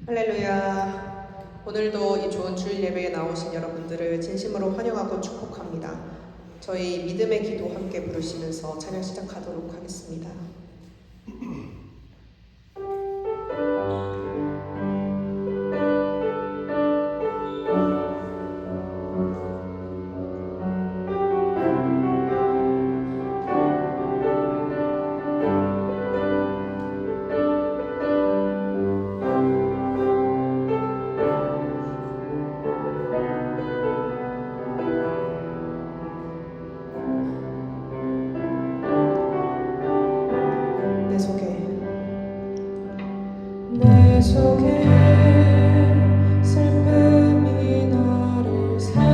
할렐루야. 오늘도 이 좋은 주일 예배에 나오신 여러분들을 진심으로 환영하고 축복합니다. 저희 믿음의 기도 함께 부르시면서 찬양 시작하도록 하겠습니다. 내 속에 슬픔이 나를 사로잡고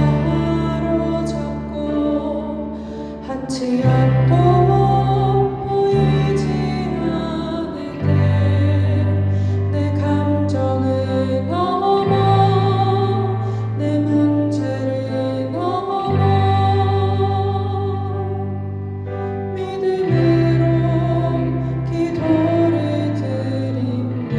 한치 앞도 보이지 않을 때 내 감정을 넘어 내 문제를 넘어 믿음으로 기도를 드립니다.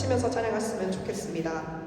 치면서 찬양했으면 좋겠습니다.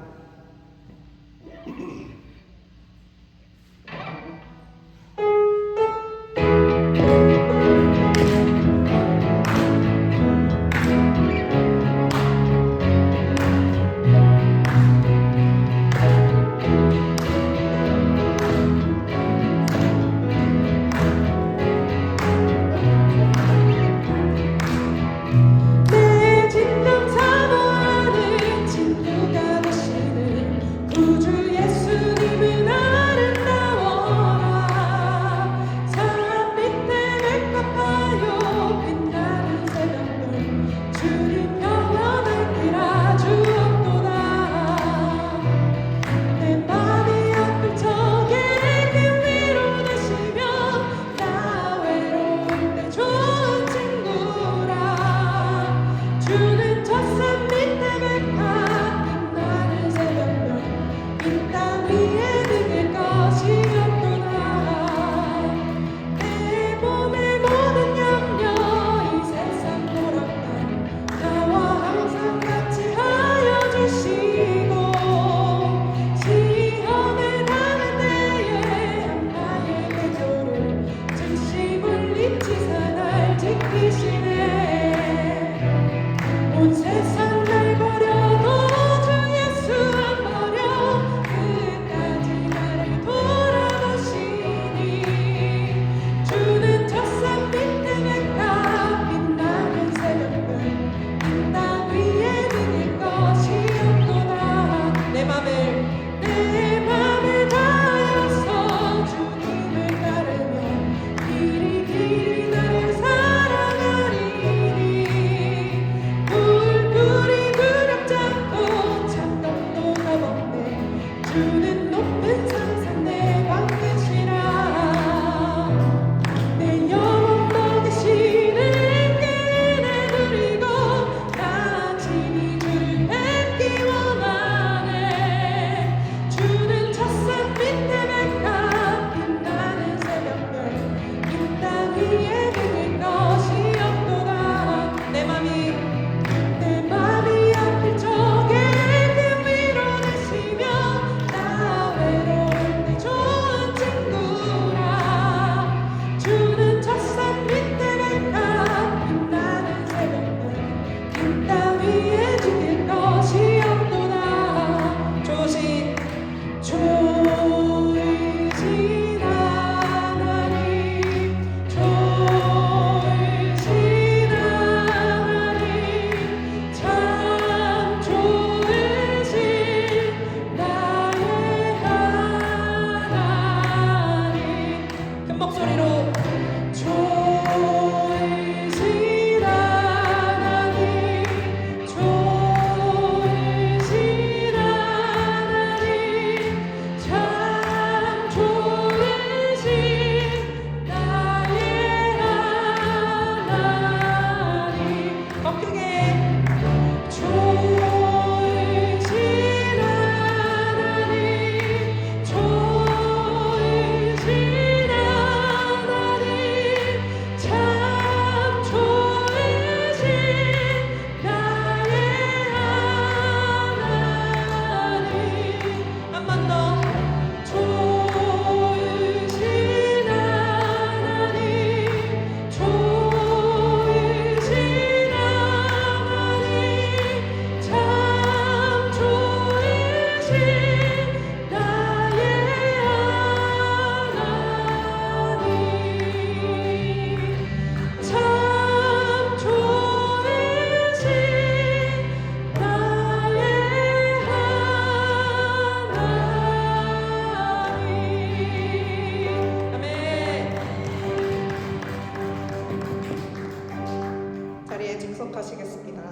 하시겠습니다.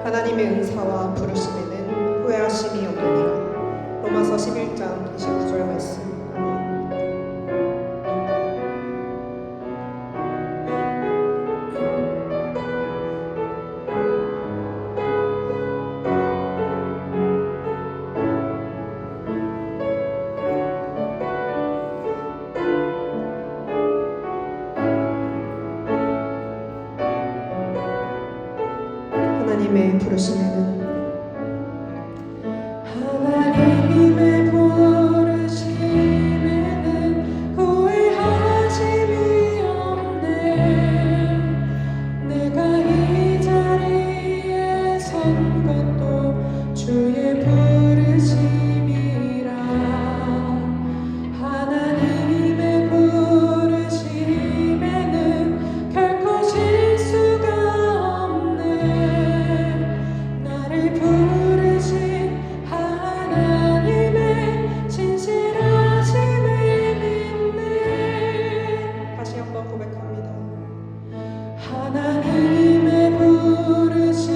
하나님의 은사와 부르심에는 후회하심이 없느니라. 로마서 11장 29절 말씀. 하나님의 부르심에는 하나님의 부르심에는 후회하심이 없네. 내가 이 자리에 선 것도 주의 부르심이라. 하나님의 부르심에는 결코 실수가 없네. 나를 부르신 하나님의 진실하심을 믿네. 다시 한번 고백합니다. 하나님의 부르심에는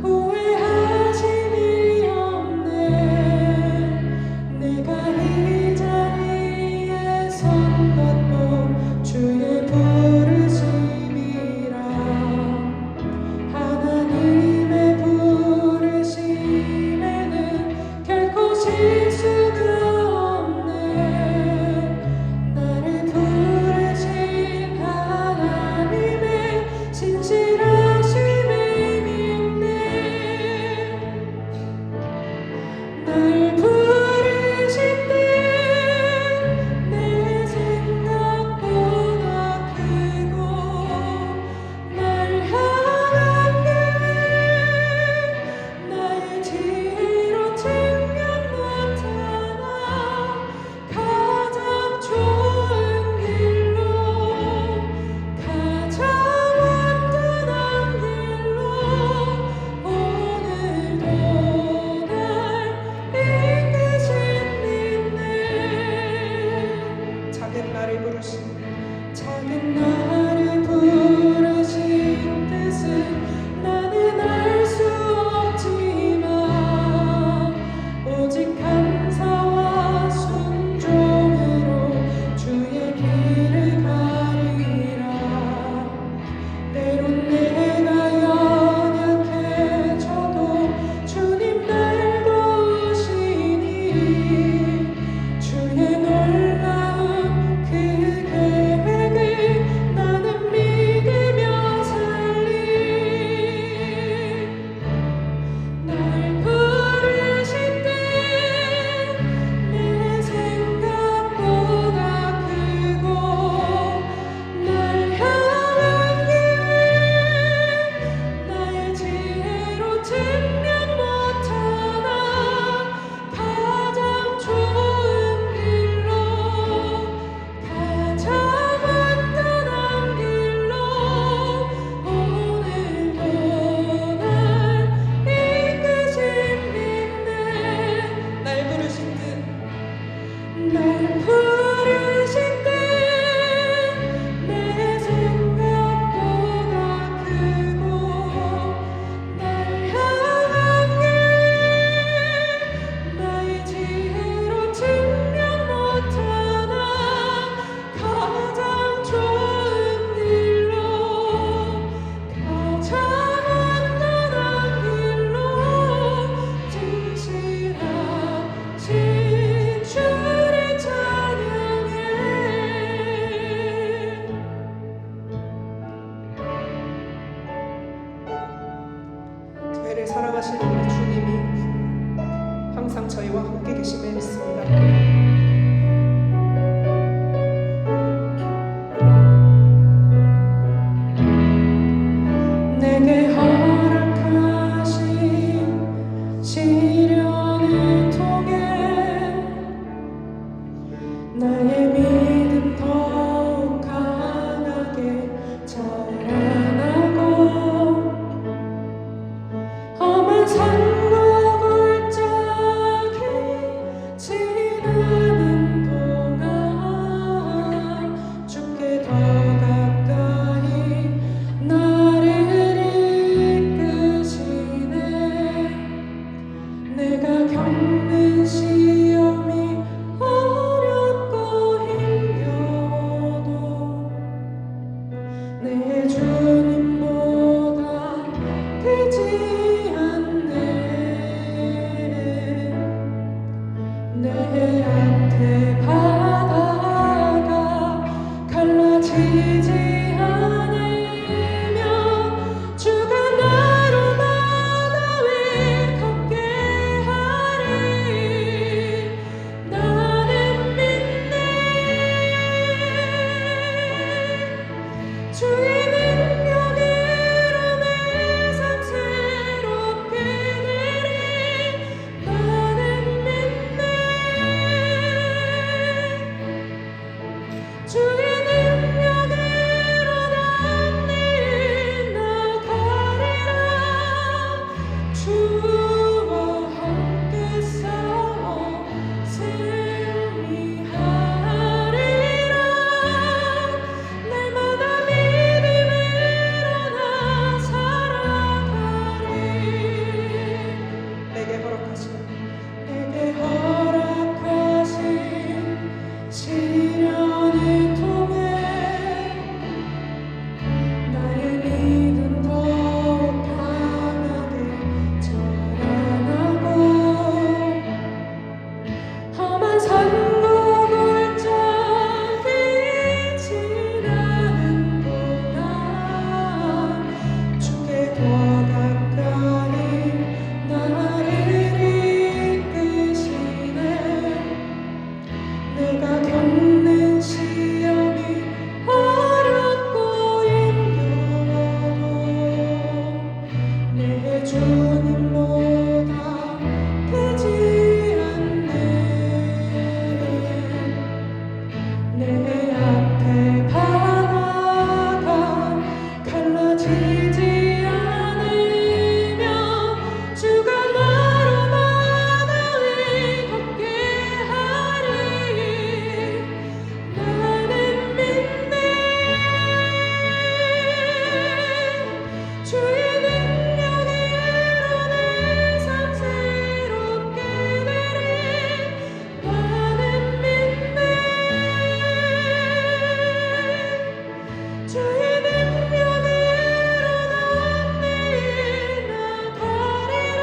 후회하심이 없네. 내가 이 자리에 선 것도 주의 부르심이라. 하나님의 부르심에는 결코 실수가 없네. 나를 부르신 하나님의 진실하심을 믿네. 날 부르실 때 내 생각보다 크고 날 향한 계획 나의 지혜로 측량 못하나 가장 좋은 길로 가장 완전한 길로 오늘도 날 이끄신 믿네. 작은 나를 부르신 작은 나를 부르신 뜻은 나는 알 수 없지만 오직 감사와 순종으로 주의 길을 가리라. 때론 내가 연약해져도 주님 날 도우시니 주의 놀라운 그 계획을 나는 믿으며 살리. 날 부르실 때 내 생각보다 크고 날 향한 계획 나의 지혜로 측량 못하나 가장 좋은 길로 가장 완전한 길로 오늘도 날 이끄신 믿네. 날 부르신 듯 날 부르신 때 내 생각보다 크고 날 향한 계획 나의 지혜로 측량 못하나 가장 좋은 길로 가장 완전한 길로 진실하신 주를 찬양해. 저희를 사랑하시는 우리 주님이 항상 저희와 함께 계심을 믿습니다. 내게 허락하신 시련을 통해 나의 믿음 더욱 강하게 자라나고 험한 산과 골짜기 지나 주의 능력으로 난 내일 나가리라. 주와 함께 싸워 승리하리라. 날마다 믿음으로 나 살아가리. 내게 허락하신 시련을 통해 나의 믿음 더욱 강하게 자라나고 험한 산과 골짜기 지나는 동안 주께 더 가까이 나를 이끄시네. 내가 겪는 시험이 어렵고 힘겨워도 내 주님보다 크지 않네. 내 앞에 바다가 갈라지지 않으며 주가 나로 바다를 걷게 하리. 나는 믿네. 주의 능력으로 내 삶 새롭게 되리. 나는 믿네. 주의 능력으로 난 내일 나가리라.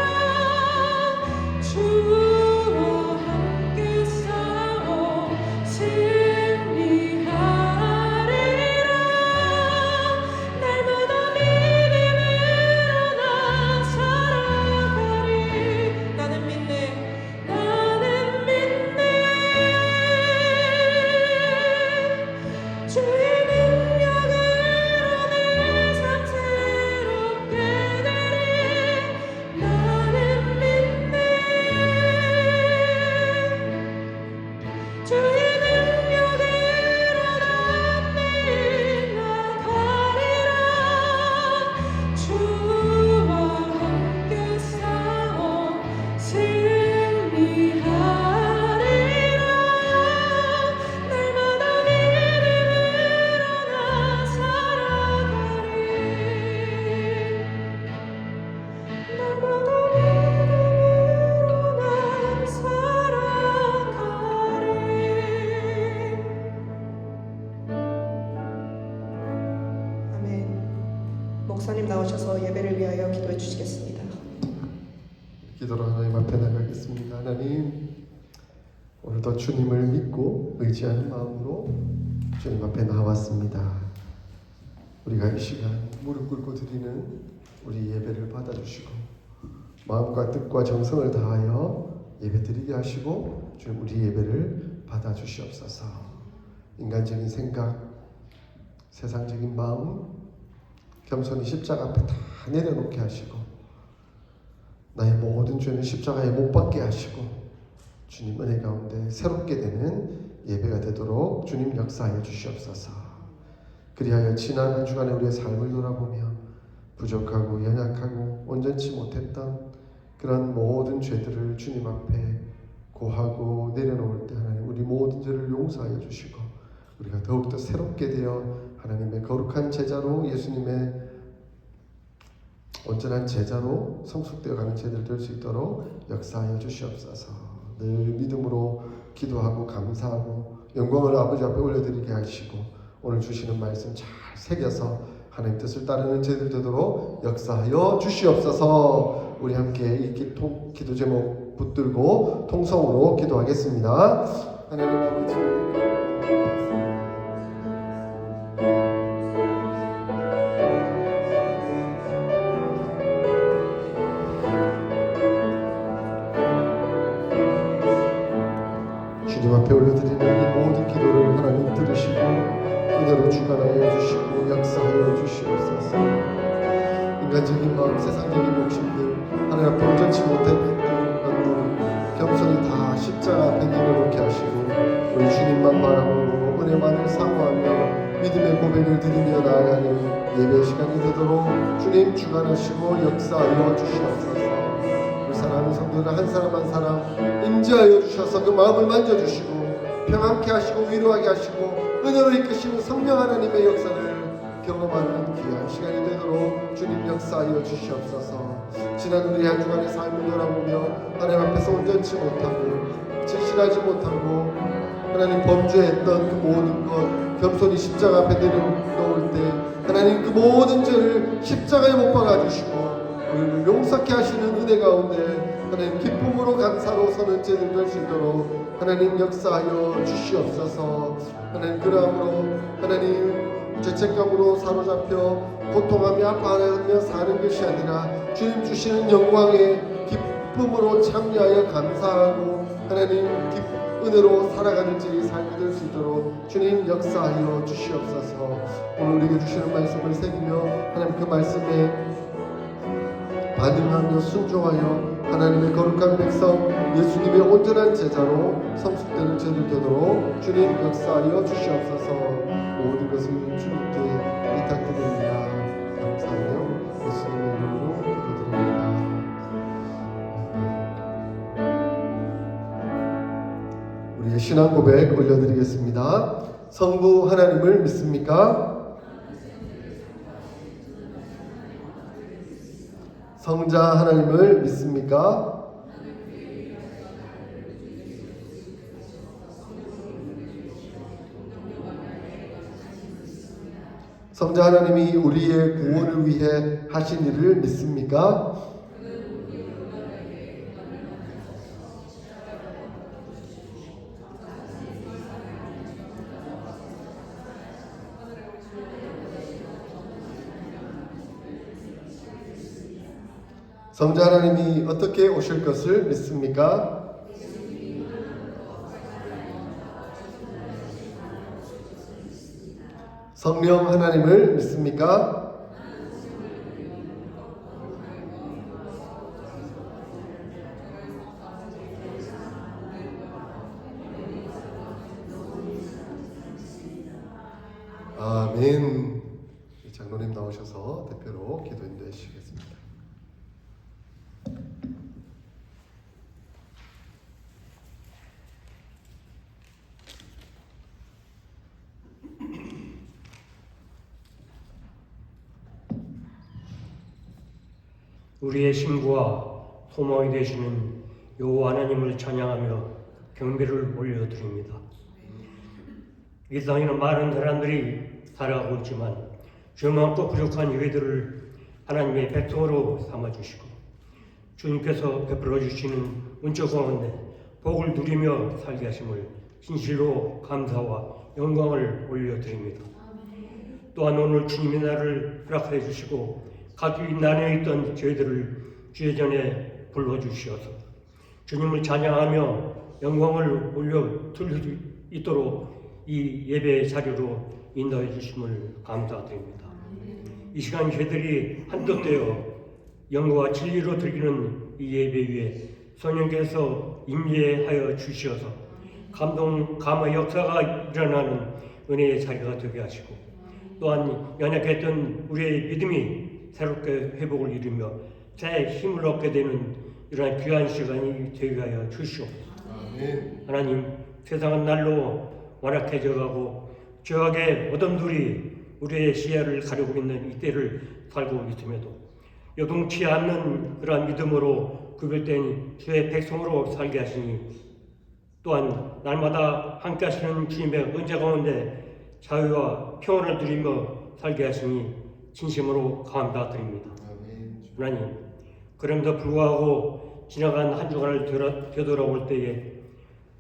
주와 함께 싸워 승리하리라. 날마다 믿음으로 나 살아가리. 나는 믿네. 나는 믿네. 주의 능력으로 내 삶 새롭게 되리. 나는 믿네. 주의 능력으로 난 내일 나가리라. 주와 함께 싸워 승리하리라. 날마다 믿음으로 나 살아가리. 날마다 믿음으로 나 살아가리. 아멘. 목사님 나오셔서 예배를 위하여 기도해 주시겠습니다. 기도로 하나님 앞에 나가겠습니다. 하나님, 오늘도 주님을 믿고 의지하는 마음으로 주님 앞에 나왔습니다. 우리가 이 시간 무릎 꿇고 드리는 우리 예배를 받아주시고 마음과 뜻과 정성을 다하여 예배드리게 하시고 주님 우리 예배를 받아주시옵소서. 인간적인 생각, 세상적인 마음 겸손히 십자가 앞에 다 내려놓게 하시고 나의 모든 죄는 십자가에 못 박게 하시고 주님 은혜 가운데 새롭게 되는 예배가 되도록 주님 역사하여 주시옵소서. 그리하여 지난 한 주간의 우리의 삶을 돌아보며 부족하고 연약하고 온전치 못했던 그런 모든 죄들을 주님 앞에 고하고 내려놓을 때 하나님 우리 모든 죄를 용서하여 주시고 우리가 더욱더 새롭게 되어 하나님의 거룩한 제자로 예수님의 온전한 제자로 성숙되어가는 제자들 될 수 있도록 역사하여 주시옵소서. 늘 믿음으로 기도하고 감사하고 영광을 아버지 앞에 올려드리게 하시고 오늘 주시는 말씀 잘 새겨서 하나님 뜻을 따르는 제자들 되도록 역사하여 주시옵소서. 우리 함께 이 기도 제목 붙들고 통성으로 기도하겠습니다. 하나님 아버지 주님 앞에 올려드리는 이 모든 기도를 하나님 들으시고 은혜로 주관하여 주시고 역사하여 주시옵소서. 인간적인 마음, 세상적인 욕심들 하나님 앞에 온전치 못했던 것들 겸손히 다 십자가 앞에 내려놓게 하시고 우리 주님만 바라보고 은혜만을 사모하며 믿음의 고백을 드리며 나아가는 예배 시간이 되도록 주님 주관하시고 역사하여 주시옵소서. 우리 사랑하는 성도들 한 사람 한 사람 임재하여 주셔서 그 마음을 만져주시고 평안케 하시고 위로하게 하시고 은혜로 이끄시는 성령 하나님의 역사를 경험하는 귀한 시간이 되도록 주님 역사하여 주시옵소서. 지난 우리 한 주간의 삶을 돌아보며 하나님 앞에서 온전치 못하고 진실하지 못하고 하나님 범죄했던 그 모든 것 겸손히 십자가 앞에 내려놓을 때 하나님 그 모든 죄를 십자가에 못 박아주시고 우리를 용서케 하시는 은혜 가운데 하나님 기쁨으로 감사로 서는 죄를 될 수 있도록 하나님 역사하여 주시옵소서. 하나님 그러므로 하나님 죄책감으로 사로잡혀 고통하며 아파하며 사는 것이 아니라 주님 주시는 영광의 기쁨으로 참여하여 감사하고 하나님 은혜로 살아가는 제 삶이 될 수 있도록 주님 역사하여 주시옵소서. 오늘 우리에게 주시는 말씀을 새기며 하나님 그 말씀에 반응하며 순종하여 하나님의 거룩한 백성 예수님의 온전한 제자로 성숙되는 죄를 되도록 주님 역사하여 주시옵소서. 모든 것을 주님께 부탁드립니다. 감사하며 예수님의 이름으로 기도드립니다. 우리의 신앙 고백 올려드리겠습니다. 성부 하나님을 믿습니까? 성자 하나님을 믿습니까? 성자 하나님이 우리의 구원을 위해 하신 일을 믿습니까? 성자 하나님이 어떻게 오실 것을 믿습니까? 성령 하나님을 믿습니까? 아멘. 장로님 나오셔서 대표로 기도 인도해 주시겠습니다. 우리의 신부와 소망이 되시는 여호와 하나님을 찬양하며 경배를 올려드립니다. 이 땅에는 많은 사람들이 살아가고 있지만 죄 많고 부족한 저희들을 하나님의 백성으로 삼아주시고 주님께서 베풀어 주시는 은총 가운데 복을 누리며 살게 하심을 진실로 감사와 영광을 올려드립니다. 또한 오늘 주님의 날을 허락해 주시고 각기 나뉘어 있던 저희들을 주의 전에 불러주시어서 주님을 찬양하며 영광을 올려 드릴 수 있도록 이 예배 자리로 인도해 주심을 감사드립니다. 이 시간 저희들이 한뜻되어 영과 진리로 드리는 이 예배 위에 성령께서 임재하여 주시어서 감화 역사가 일어나는 은혜의 자리가 되게 하시고 또한 연약했던 우리의 믿음이 새롭게 회복을 이루며 새 힘을 얻게 되는 이러한 귀한 시간이 되게 하여 주시옵소서. 하나님, 세상은 날로 완악해져 가고 죄악의 어둠들이 우리의 시야를 가리고 있는 이때를 살고 있음에도 요동치 않는 그러한 믿음으로 구별된 주의 백성으로 살게 하시니 또한 날마다 함께 하시는 주님의 은혜 가운데 자유와 평안을 누리며 살게 하시니 진심으로 감사드립니다. 하나님, 그럼에도 불구하고 지나간 한 주간을 되돌아볼 때에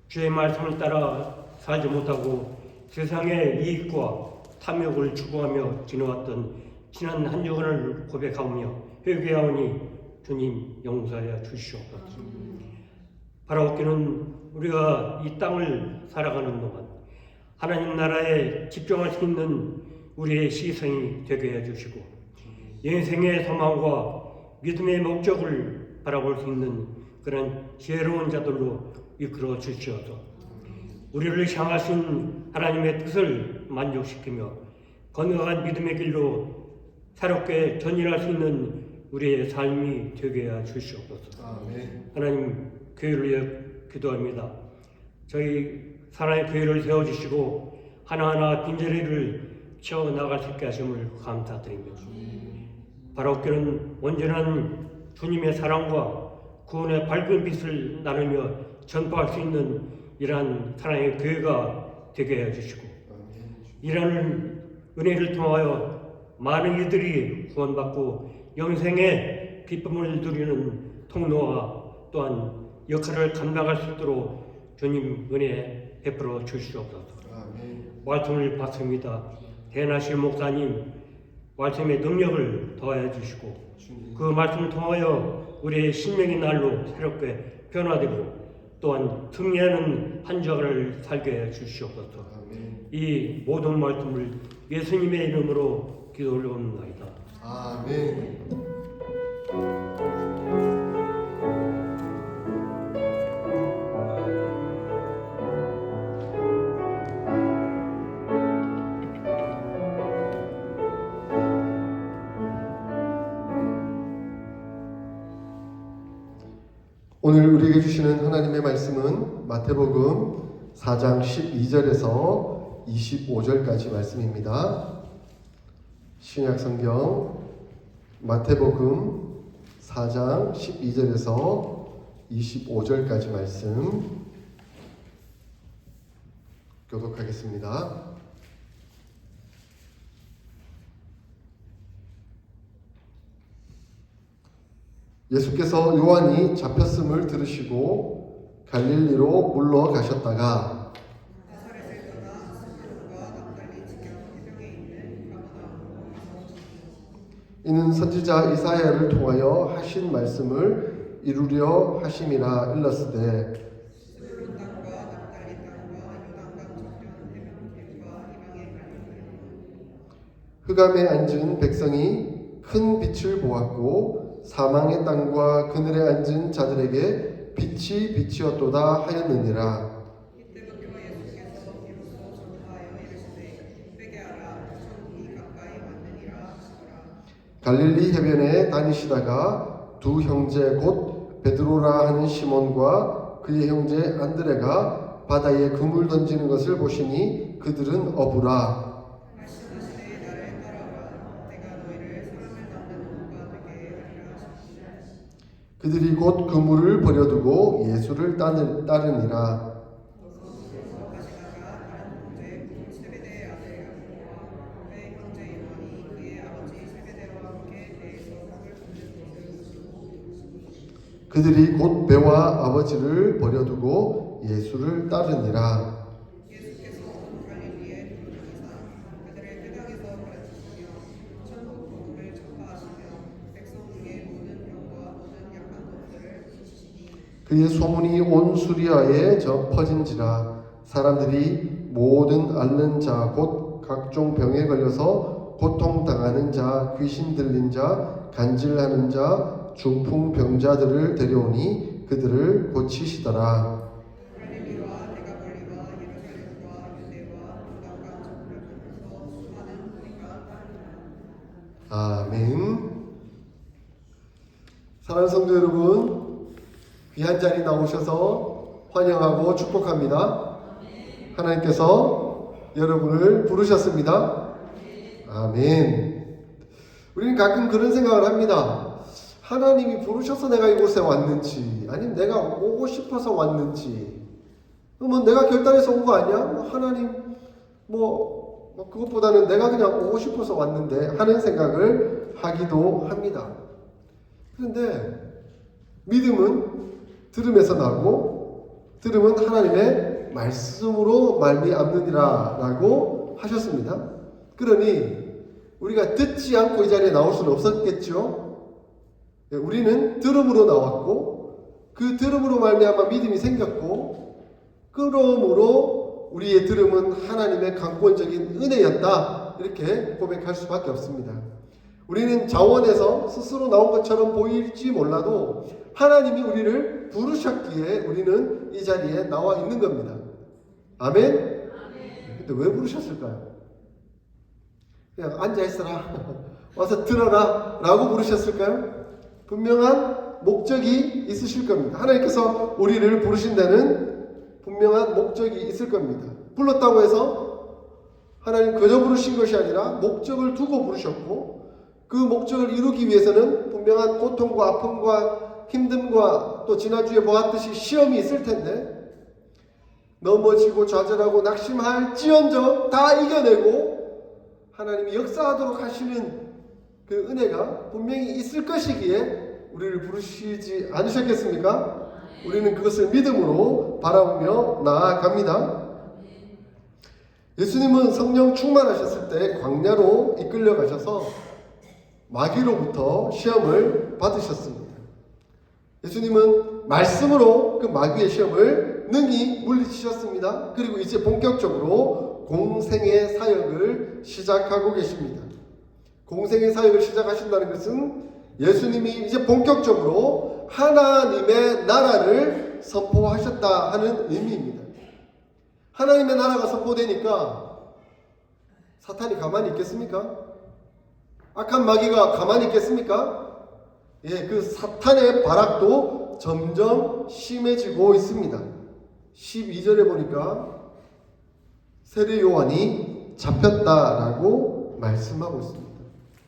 주의 말씀을 따라 살지 못하고 세상의 이익과 탐욕을 추구하며 지나왔던 지난 한 주간을 고백하며 회개하오니 주님 용서하여 주시옵소서. 바라옵기는 우리가 이 땅을 살아가는 동안 하나님 나라에 집중할 수 있는 우리의 시선이 되게 해주시고 인생의 소망과 믿음의 목적을 바라볼 수 있는 그런 지혜로운 자들로 이끌어 주시어서 우리를 향하신 하나님의 뜻을 만족시키며 건강한 믿음의 길로 새롭게 전진할 수 있는 우리의 삶이 되게 해 주시옵소서. 아멘. 하나님, 교회를 위해 기도합니다. 저희 사랑의 교회를 세워주시고 하나하나 빈자리를 채워나갈 수 있게 하심을 감사드립니다. 바라옵기는 온전한 주님의 사랑과 구원의 밝은 빛을 나누며 전파할 수 있는 이러한 사랑의 교회가 되게 해주시고 이러한 은혜를 통하여 많은 이들이 구원받고 영생의 기쁨을 누리는 통로와 또한 역할을 감당할 수 있도록 주님 은혜 베풀어 주시옵소서. 말씀을 받습니다. 대나실 목사님 말씀의 능력을 더하여 주시고 그 말씀을 통하여 우리의 신명의 날로 새롭게 변화되고 또한 승리하는 한 주간을 살게 해 주시옵소서. 이 모든 말씀을 예수님의 이름으로 기도 올려옵나이다. 아멘. 오늘 우리에게 주시는 하나님의 말씀은 마태복음 4장 12절에서 25절까지 말씀입니다. 신약성경 마태복음 4장 12절에서 25절까지 말씀 교독하겠습니다. 예수께서 요한이 잡혔음을 들으시고 갈릴리로 물러가셨다가 이는 선지자 이사야를 통하여 하신 말씀을 이루려 하심이라 일렀으되 흑암에 앉은 백성이 큰 빛을 보았고 사망의 땅과 그늘에 앉은 자들에게 빛이 빛이었도다 하였느니라. 갈릴리 해변에 다니시다가 두 형제 곧 베드로라 하는 시몬과 그의 형제 안드레가 바다에 그물 던지는 것을 보시니 그들은 어부라. 그들이 곧 그물을 버려두고 예수를 따르니라. 그들이 곧 배와 아버지를 버려두고 예수를 따르니라. 그의 소문이 온 수리아에 퍼진지라. 사람들이 모든 앓는 자 곧 각종 병에 걸려서 고통당하는 자, 귀신 들린 자, 간질하는 자, 중풍병자들을 데려오니 그들을 고치시더라. 아멘. 사랑하는 성도 여러분, 귀한 자리 나오셔서 환영하고 축복합니다. 하나님께서 여러분을 부르셨습니다. 아멘. 우리는 가끔 그런 생각을 합니다. 하나님이 부르셔서 내가 이곳에 왔는지, 아니면 내가 오고 싶어서 왔는지, 그러면 내가 결단해서 온 거 아니야? 하나님, 그것보다는 내가 그냥 오고 싶어서 왔는데 하는 생각을 하기도 합니다. 그런데 믿음은 들음에서 나고 들음은 하나님의 말씀으로 말미암느니라 라고 하셨습니다. 그러니 우리가 듣지 않고 이 자리에 나올 수는 없었겠죠. 우리는 들음으로 나왔고 그 들음으로 말미암아 믿음이 생겼고 그러므로 우리의 들음은 하나님의 강권적인 은혜였다 이렇게 고백할 수밖에 없습니다. 우리는 자원에서 스스로 나온 것처럼 보일지 몰라도 하나님이 우리를 부르셨기에 우리는 이 자리에 나와 있는 겁니다. 아멘? 근데 왜 부르셨을까요? 그냥 앉아있어라 와서 들어라 라고 부르셨을까요? 분명한 목적이 있으실 겁니다. 하나님께서 우리를 부르신 데는 분명한 목적이 있을 겁니다. 불렀다고 해서 하나님 그저 부르신 것이 아니라 목적을 두고 부르셨고, 그 목적을 이루기 위해서는 분명한 고통과 아픔과 힘듦과 또 지난주에 보았듯이 시험이 있을 텐데, 넘어지고 좌절하고 낙심할지언정 다 이겨내고 하나님이 역사하도록 하시는 그 은혜가 분명히 있을 것이기에 우리를 부르시지 않으셨겠습니까? 우리는 그것을 믿음으로 바라보며 나아갑니다. 예수님은 성령 충만하셨을 때 광야로 이끌려 가셔서 마귀로부터 시험을 받으셨습니다. 예수님은 말씀으로 그 마귀의 시험을 능히 물리치셨습니다. 그리고 이제 본격적으로 공생의 사역을 시작하고 계십니다. 공생의 사역을 시작하신다는 것은 예수님이 이제 본격적으로 하나님의 나라를 선포하셨다 하는 의미입니다. 하나님의 나라가 선포되니까 사탄이 가만히 있겠습니까? 악한 마귀가 가만히 있겠습니까? 예, 그 사탄의 발악도 점점 심해지고 있습니다. 12절에 보니까 세례 요한이 잡혔다라고 말씀하고 있습니다.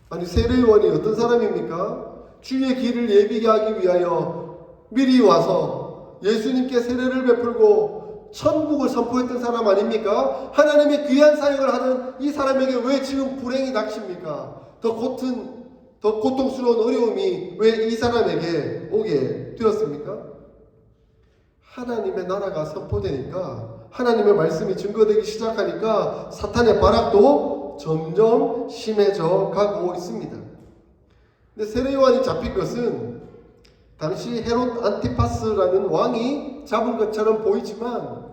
아니, 세례 요한이 어떤 사람입니까? 주의 길을 예비하게 하기 위하여 미리 와서 예수님께 세례를 베풀고 천국을 선포했던 사람 아닙니까? 하나님의 귀한 사역을 하는 이 사람에게 왜 지금 불행이 닥칩니까? 더 고통스러운 어려움이 왜 이 사람에게 오게 되었습니까? 하나님의 나라가 선포되니까, 하나님의 말씀이 증거되기 시작하니까 사탄의 발악도 점점 심해져 가고 있습니다. 근데 세례 요한이 잡힌 것은 당시 헤롯 안티파스라는 왕이 잡은 것처럼 보이지만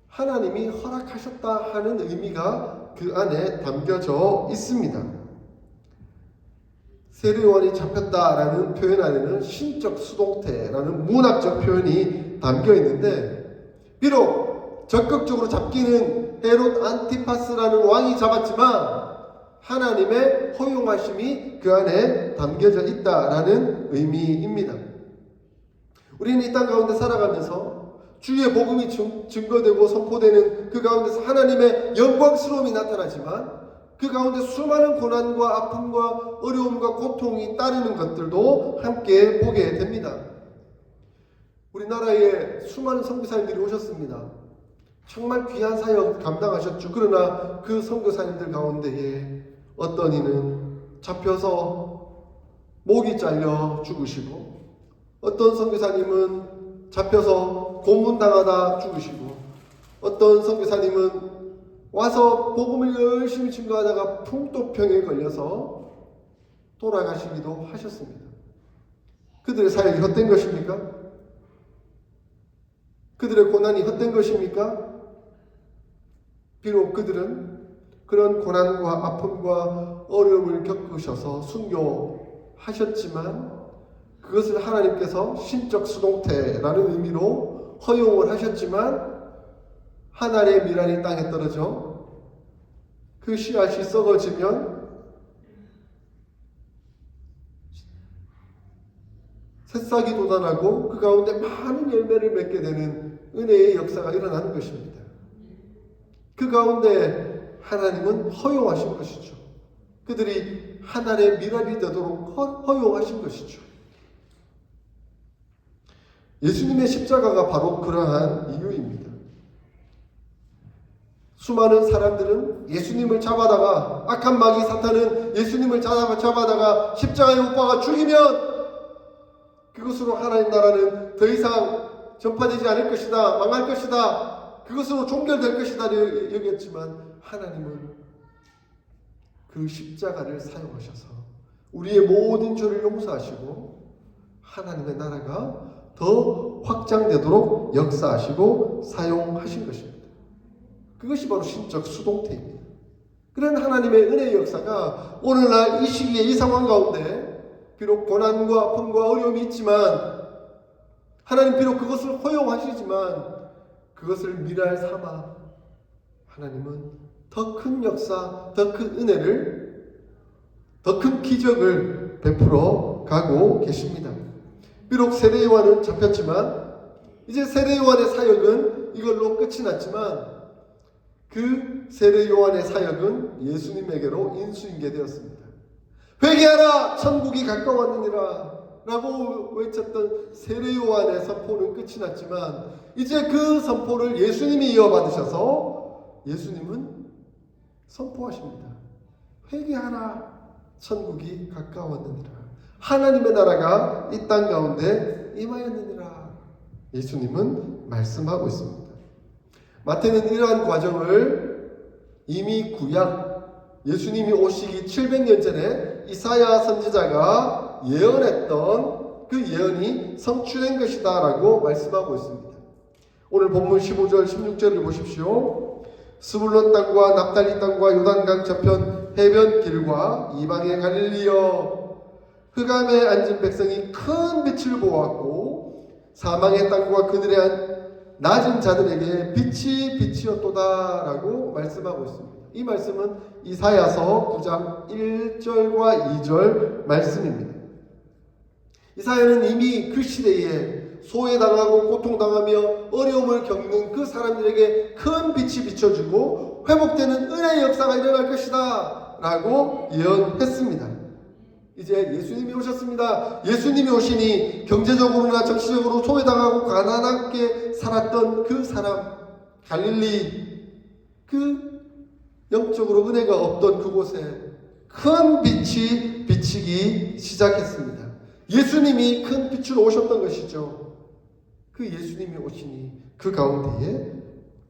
하나님이 허락하셨다 하는 의미가 그 안에 담겨져 있습니다. 세례 요한이 잡혔다라는 표현 안에는 신적 수동태라는 문학적 표현이 담겨 있는데, 비록 적극적으로 잡기는 헤롯 안티파스라는 왕이 잡았지만 하나님의 허용하심이 그 안에 담겨져 있다라는 의미입니다. 우리는 이 땅 가운데 살아가면서 주의 복음이 증거되고 선포되는 그 가운데서 하나님의 영광스러움이 나타나지만 그 가운데 수많은 고난과 아픔과 어려움과 고통이 따르는 것들도 함께 보게 됩니다. 우리나라에 수많은 선교사님들이 오셨습니다. 정말 귀한 사역 감당하셨죠. 그러나 그 선교사님들 가운데에 어떤 이는 잡혀서 목이 잘려 죽으시고, 어떤 선교사님은 잡혀서 고문당하다 죽으시고, 어떤 선교사님은 와서 복음을 열심히 증거하다가 풍토병에 걸려서 돌아가시기도 하셨습니다. 그들의 사역이 헛된 것입니까? 그들의 고난이 헛된 것입니까? 비록 그들은 그런 고난과 아픔과 어려움을 겪으셔서 순교하셨지만 그것을 하나님께서 신적 수동태라는 의미로 허용을 하셨지만 한 알의 미랄이 땅에 떨어져 그 씨앗이 썩어지면 새싹이 돋아나고 그 가운데 많은 열매를 맺게 되는 은혜의 역사가 일어나는 것입니다. 그 가운데 하나님은 허용하신 것이죠. 그들이 한 알의 미랄이 되도록 허용하신 것이죠. 예수님의 십자가가 바로 그러한 이유입니다. 수많은 사람들은 예수님을 잡아다가, 악한 마귀 사탄은 예수님을 잡아다가 십자가에 못 박아 죽이면 그것으로 하나님 나라는 더 이상 전파되지 않을 것이다, 망할 것이다, 그것으로 종결될 것이다 여겼지만 하나님은 그 십자가를 사용하셔서 우리의 모든 죄를 용서하시고 하나님의 나라가 더 확장되도록 역사하시고 사용하신 것입니다. 그것이 바로 신적 수동태입니다. 그런 하나님의 은혜의 역사가 오늘날 이 시기에 이 상황 가운데 비록 고난과 아픔과 어려움이 있지만, 하나님 비록 그것을 허용하시지만 그것을 미랄 삼아 하나님은 더 큰 역사, 더 큰 은혜를, 더 큰 기적을 베풀어 가고 계십니다. 비록 세례 요한은 잡혔지만 이제 세례 요한의 사역은 이걸로 끝이 났지만 그 세례 요한의 사역은 예수님에게로 인수인계되었습니다. 회개하라, 천국이 가까웠느니라 라고 외쳤던 세례 요한의 선포는 끝이 났지만 이제 그 선포를 예수님이 이어받으셔서 예수님은 선포하십니다. 회개하라, 천국이 가까웠느니라. 하나님의 나라가 이 땅 가운데 임하였느니라. 예수님은 말씀하고 있습니다. 마태는 이러한 과정을 이미 구약, 예수님이 오시기 700년 전에 이사야 선지자가 예언했던 그 예언이 성취된 것이다 라고 말씀하고 있습니다. 오늘 본문 15절 16절을 보십시오. 스불론 땅과 납달리 땅과 요단강 저편 해변 길과 이방의 갈릴리여, 흑암에 앉은 백성이 큰 빛을 보았고 사망의 땅과 그들의 낮은 자들에게 빛이 빛이었도다 라고 말씀하고 있습니다. 이 말씀은 이사야서 9장 1절과 2절 말씀입니다. 이사야는 이미 그 시대에 소외당하고 고통당하며 어려움을 겪는 그 사람들에게 큰 빛이 비춰주고 회복되는 은혜의 역사가 일어날 것이다 라고 예언했습니다. 이제 예수님이 오셨습니다. 예수님이 오시니 경제적으로나 정치적으로 소외당하고 가난하게 살았던 그 사람, 갈릴리, 그 영적으로 은혜가 없던 그곳에 큰 빛이 비치기 시작했습니다. 예수님이 큰 빛으로 오셨던 것이죠. 그 예수님이 오시니 그 가운데에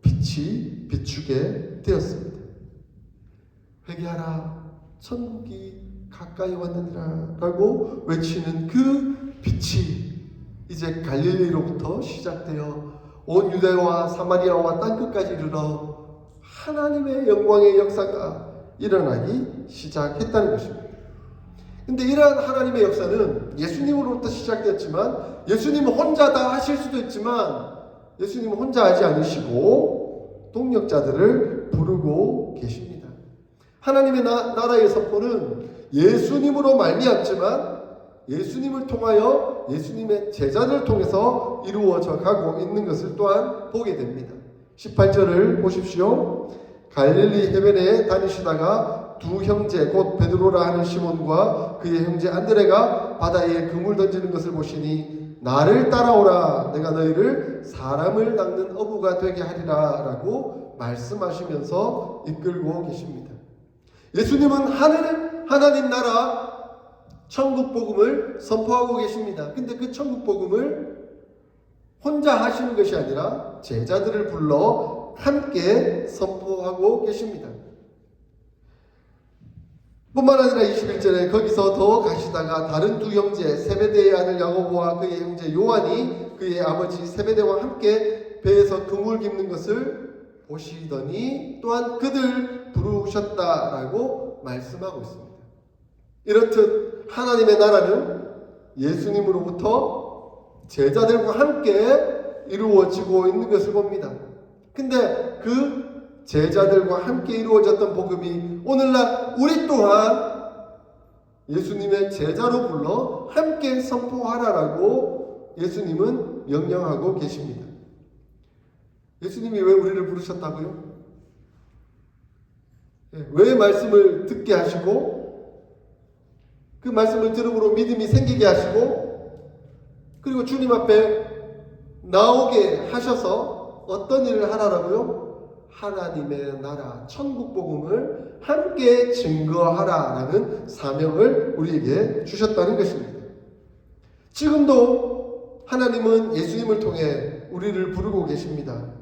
빛이 비추게 되었습니다. 회개하라, 천국이 가까이 왔느니라 라고 외치는 그 빛이 이제 갈릴리로부터 시작되어 온 유대와 사마리아와 땅끝까지 이르러 하나님의 영광의 역사가 일어나기 시작했다는 것입니다. 근데 이러한 하나님의 역사는 예수님으로부터 시작되었지만 예수님은 혼자 다 하실 수도 있지만 예수님은 혼자 하지 않으시고 동력자들을 부르고 계십니다. 하나님의 나라의 선포는 예수님으로 말미암지만 예수님을 통하여 예수님의 제자들을 통해서 이루어져 가고 있는 것을 또한 보게 됩니다. 18절을 보십시오. 갈릴리 해변에 다니시다가 두 형제 곧 베드로라 하는 시몬과 그의 형제 안드레가 바다에 그물 던지는 것을 보시니 나를 따라오라, 내가 너희를 사람을 낚는 어부가 되게 하리라 라고 말씀하시면서 이끌고 계십니다. 예수님은 하나님 나라 천국 복음을 선포하고 계십니다. 근데 그 천국 복음을 혼자 하시는 것이 아니라 제자들을 불러 함께 선포하고 계십니다. 뿐만 아니라 21절에 거기서 더 가시다가 다른 두 형제 세베대의 아들 야고보와 그의 형제 요한이 그의 아버지 세베대와 함께 배에서 그물 깁는 것을 보시더니 또한 그들 부르셨다라고 말씀하고 있습니다. 이렇듯 하나님의 나라는 예수님으로부터 제자들과 함께 이루어지고 있는 것을 봅니다. 근데 그 제자들과 함께 이루어졌던 복음이 오늘날 우리 또한 예수님의 제자로 불러 함께 선포하라라고 예수님은 명령하고 계십니다. 예수님이 왜 우리를 부르셨다고요? 왜 말씀을 듣게 하시고 그 말씀을 들음으로 믿음이 생기게 하시고 그리고 주님 앞에 나오게 하셔서 어떤 일을 하라라고요? 하나님의 나라 천국 복음을 함께 증거하라라는 사명을 우리에게 주셨다는 것입니다. 지금도 하나님은 예수님을 통해 우리를 부르고 계십니다.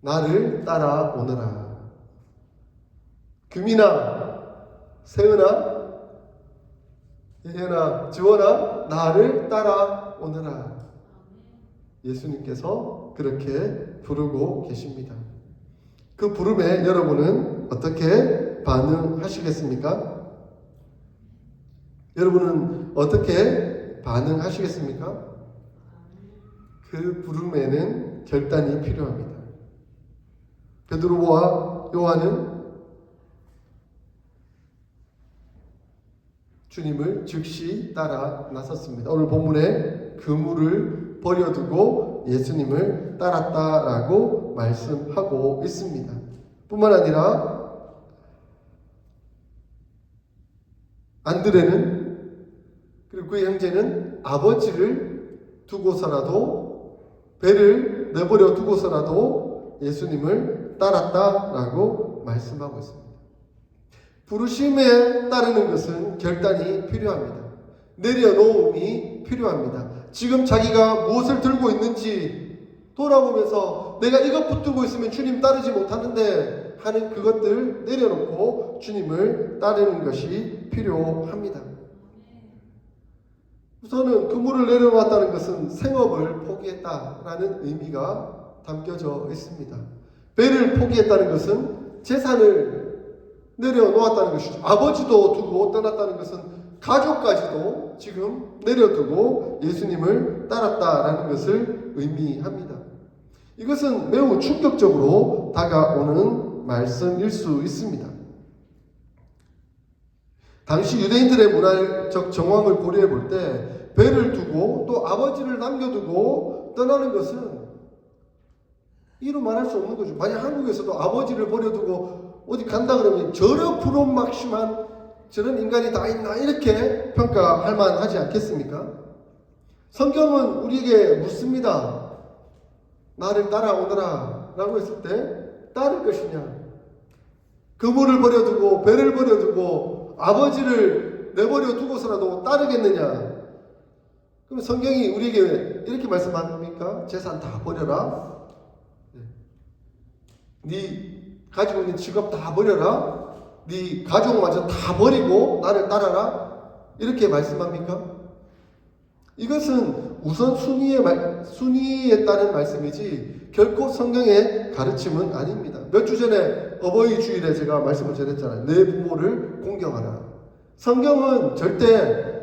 나를 따라오너라. 규민아, 세은아, 예은아, 지원아, 나를 따라오너라. 예수님께서 그렇게 부르고 계십니다. 그 부름에 여러분은 어떻게 반응하시겠습니까? 여러분은 어떻게 반응하시겠습니까? 그 부름에는 결단이 필요합니다. 베드로와 요한은 주님을 즉시 따라 나섰습니다. 오늘 본문에 그물을 버려두고 예수님을 따랐다라고 말씀하고 있습니다. 뿐만 아니라 안드레는 그리고 그의 형제는 아버지를 두고서라도 배를 내버려 두고서라도 예수님을 따랐다라고 말씀하고 있습니다. 부르심에 따르는 것은 결단이 필요합니다. 내려놓음이 필요합니다. 지금 자기가 무엇을 들고 있는지 돌아보면서 내가 이것 붙들고 있으면 주님 따르지 못하는데 하는 그것들 내려놓고 주님을 따르는 것이 필요합니다. 우선은 그물을 내려놓았다는 것은 생업을 포기했다라는 의미가 담겨져 있습니다. 배를 포기했다는 것은 재산을 내려놓았다는 것이죠. 아버지도 두고 떠났다는 것은 가족까지도 지금 내려두고 예수님을 따랐다라는 것을 의미합니다. 이것은 매우 충격적으로 다가오는 말씀일 수 있습니다. 당시 유대인들의 문화적 정황을 고려해 볼 때 배를 두고 또 아버지를 남겨두고 떠나는 것은 이루 말할 수 없는 거죠. 만약 한국에서도 아버지를 버려두고 어디 간다 그러면 저런 부름막심한 저런 인간이 다 있나 이렇게 평가할 만하지 않겠습니까? 성경은 우리에게 묻습니다. 나를 따라오너라 라고 했을 때 따를 것이냐? 그물을 버려두고 배를 버려두고 아버지를 내버려 두고서라도 따르겠느냐? 그럼 성경이 우리에게 이렇게 말씀합니까? 재산 다 버려라. 네 가지고 있는 직업 다 버려라. 네 가족마저 다 버리고 나를 따라라. 이렇게 말씀합니까? 이것은 우선순위에 따른 말씀이지 결코 성경의 가르침은 아닙니다. 몇 주 전에 어버이 주일에 제가 말씀을 전했잖아요. 내 부모를 공경하라. 성경은 절대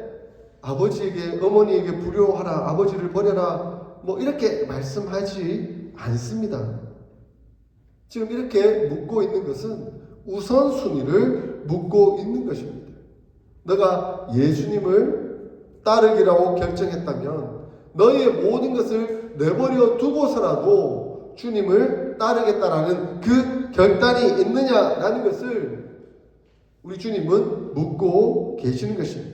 아버지에게 어머니에게 불효하라, 아버지를 버려라 뭐 이렇게 말씀하지 않습니다. 지금 이렇게 묻고 있는 것은 우선순위를 묻고 있는 것입니다. 너가 예수님을 따르기라고 결정했다면 너의 모든 것을 내버려 두고서라도 주님을 따르겠다라는 그 결단이 있느냐라는 것을 우리 주님은 묻고 계시는 것입니다.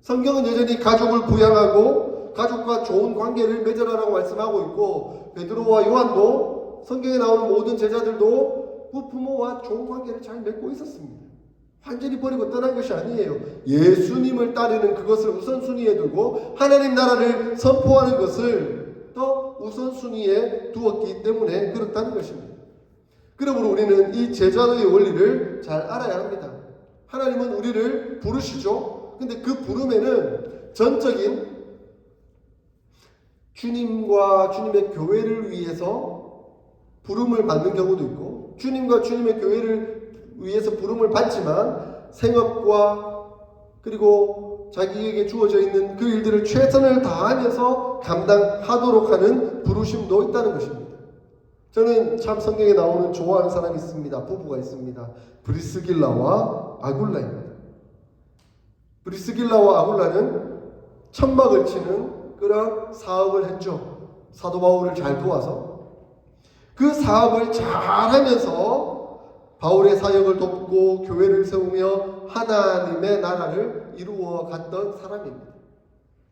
성경은 여전히 가족을 부양하고 가족과 좋은 관계를 맺으라고 말씀하고 있고 베드로와 요한도 성경에 나오는 모든 제자들도 부모와 좋은 관계를 잘 맺고 있었습니다. 완전히 버리고 떠난 것이 아니에요. 예수님을 따르는 그것을 우선순위에 두고 하나님 나라를 선포하는 것을 더 우선순위에 두었기 때문에 그렇다는 것입니다. 그러므로 우리는 이 제자도의 원리를 잘 알아야 합니다. 하나님은 우리를 부르시죠. 근데 그 부름에는 전적인 주님과 주님의 교회를 위해서 부름을 받는 경우도 있고 주님과 주님의 교회를 위해서 부름을 받지만 생업과 그리고 자기에게 주어져 있는 그 일들을 최선을 다하면서 감당하도록 하는 부르심도 있다는 것입니다. 저는 참 성경에 나오는 좋아하는 사람이 있습니다. 부부가 있습니다. 브리스길라와 아굴라입니다. 브리스길라와 아굴라는 천막을 치는 그런 사업을 했죠. 사도 바울을 잘 도와서 그 사업을 잘 하면서 바울의 사역을 돕고 교회를 세우며 하나님의 나라를 이루어 갔던 사람입니다.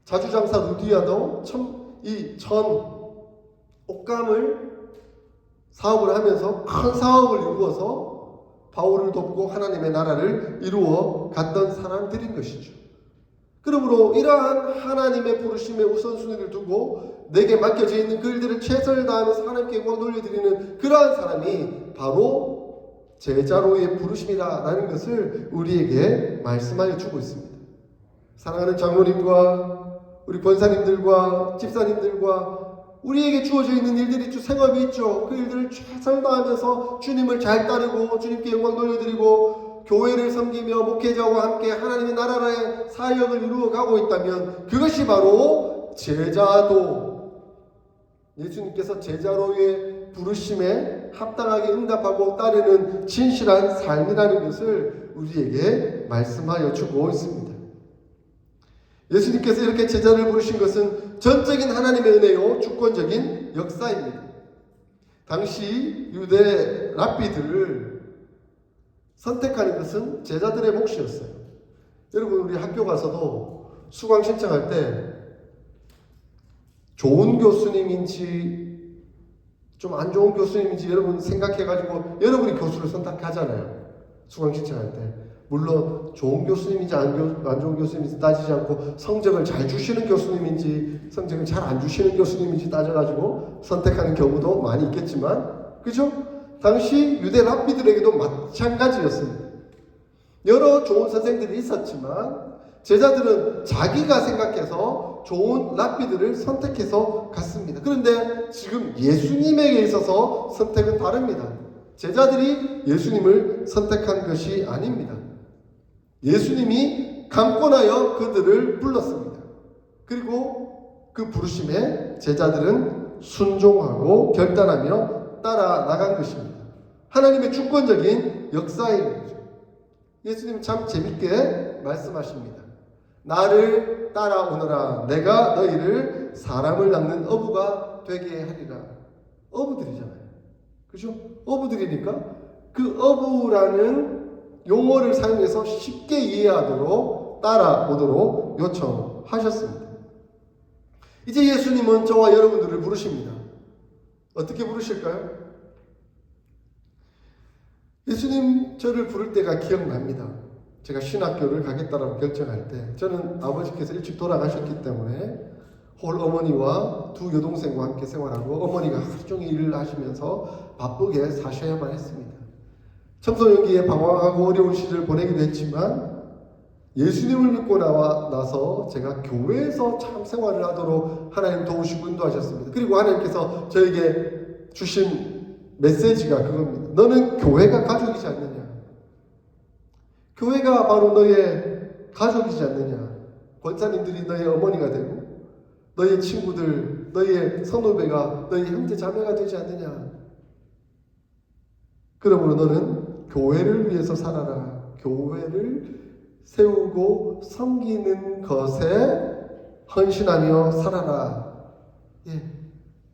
자주장사 루디아도 이 옷감을 사업을 하면서 큰 사업을 이루어서 바울을 돕고 하나님의 나라를 이루어 갔던 사람들인 것이죠. 그러므로 이러한 하나님의 부르심의 우선순위를 두고 내게 맡겨져 있는 그 일들을 최선을 다하면서 하나님께 영광 돌려드리는 그러한 사람이 바로 제자로의 부르심이라는 것을 우리에게 말씀하여 주고 있습니다. 사랑하는 장로님과 우리 권사님들과 집사님들과 우리에게 주어져 있는 일들이 있죠. 생업이 있죠. 그 일들을 최선을 다하면서 주님을 잘 따르고 주님께 영광 돌려드리고 교회를 섬기며 목회자와 함께 하나님의 나라의 사역을 이루어 가고 있다면 그것이 바로 제자도의 예수님께서 제자로의 부르심에 합당하게 응답하고 따르는 진실한 삶이라는 것을 우리에게 말씀하여 주고 있습니다. 예수님께서 이렇게 제자를 부르신 것은 전적인 하나님의 은혜요 주권적인 역사입니다. 당시 유대 랍비들을 선택하는 것은 제자들의 몫이었어요. 여러분, 우리 학교 가서도 수강 신청할 때 좋은 교수님인지 좀 안 좋은 교수님인지 여러분 생각해가지고 여러분이 교수를 선택하잖아요. 수강 신청할 때. 물론 좋은 교수님인지 안 좋은 교수님인지 따지지 않고 성적을 잘 주시는 교수님인지 성적을 잘 안 주시는 교수님인지 따져가지고 선택하는 경우도 많이 있겠지만, 그죠? 당시 유대 랍비들에게도 마찬가지였습니다. 여러 좋은 선생들이 있었지만 제자들은 자기가 생각해서 좋은 랍비들을 선택해서 갔습니다. 그런데 지금 예수님에게 있어서 선택은 다릅니다. 제자들이 예수님을 선택한 것이 아닙니다. 예수님이 강권하여 그들을 불렀습니다. 그리고 그 부르심에 제자들은 순종하고 결단하며 따라 나간 것입니다. 하나님의 주권적인 역사인 거죠. 예수님은 참 재밌게 말씀하십니다. 나를 따라오너라. 내가 너희를 사람을 낚는 어부가 되게 하리라. 어부들이잖아요. 그죠? 어부들이니까 그 어부라는 용어를 사용해서 쉽게 이해하도록 따라오도록 요청하셨습니다. 이제 예수님은 저와 여러분들을 부르십니다. 어떻게 부르실까요? 예수님 저를 부를 때가 기억납니다. 제가 신학교를 가겠다라고 결정할 때 저는 아버지께서 일찍 돌아가셨기 때문에 홀 어머니와 두 여동생과 함께 생활하고 어머니가 하루 종일 일을 하시면서 바쁘게 사셔야만 했습니다. 청소년기에 방황하고 어려운 시절을 보내기도 했지만 예수님을 믿고 나서 제가 교회에서 참 생활을 하도록 하나님 도우시고 인도하셨습니다. 그리고 하나님께서 저에게 주신 메시지가 그겁니다. 너는 교회가 가족이지 않느냐? 교회가 바로 너의 가족이지 않느냐? 권사님들이 너의 어머니가 되고 너의 친구들, 너의 선후배가 너의 형제 자매가 되지 않느냐? 그러므로 너는 교회를 위해서 살아라. 교회를 세우고 섬기는 것에 헌신하며 살아라. 예,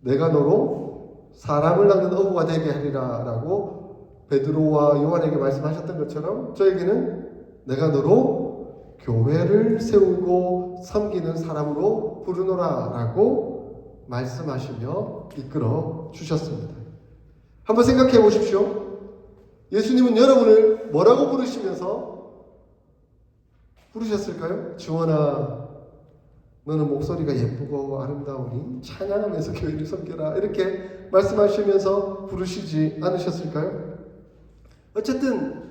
내가 너로 사람을 낚는 어부가 되게 하리라 라고 베드로와 요한에게 말씀하셨던 것처럼 저에게는 내가 너로 교회를 세우고 섬기는 사람으로 부르노라 라고 말씀하시며 이끌어 주셨습니다. 한번 생각해 보십시오. 예수님은 여러분을 뭐라고 부르시면서 부르셨을까요? 지원아, 너는 목소리가 예쁘고 아름다우니 찬양하면서 교회를 섬겨라 이렇게 말씀하시면서 부르시지 않으셨을까요? 어쨌든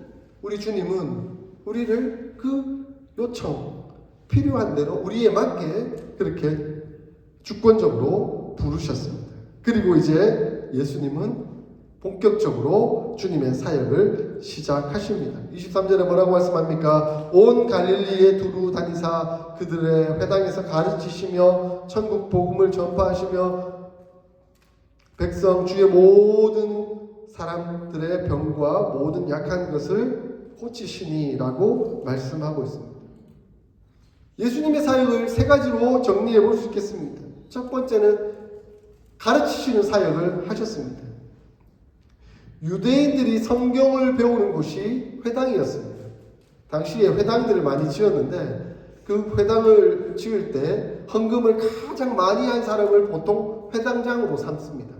우리 주님은 우리를 그 요청, 필요한 대로 우리에 맞게 그렇게 주권적으로 부르셨습니다. 그리고 이제 예수님은 본격적으로 주님의 사역을 시작하십니다. 23절에 뭐라고 말씀합니까? 온 갈릴리에 두루 다니사 그들의 회당에서 가르치시며 천국 복음을 전파하시며 백성 주의 모든 사람들의 병과 모든 약한 것을 고치시니라고 말씀하고 있습니다. 예수님의 사역을 세 가지로 정리해 볼 수 있겠습니다. 첫 번째는 가르치시는 사역을 하셨습니다. 유대인들이 성경을 배우는 곳이 회당이었습니다. 당시에 회당들을 많이 지었는데 그 회당을 지을 때 헌금을 가장 많이 한 사람을 보통 회당장으로 삼습니다.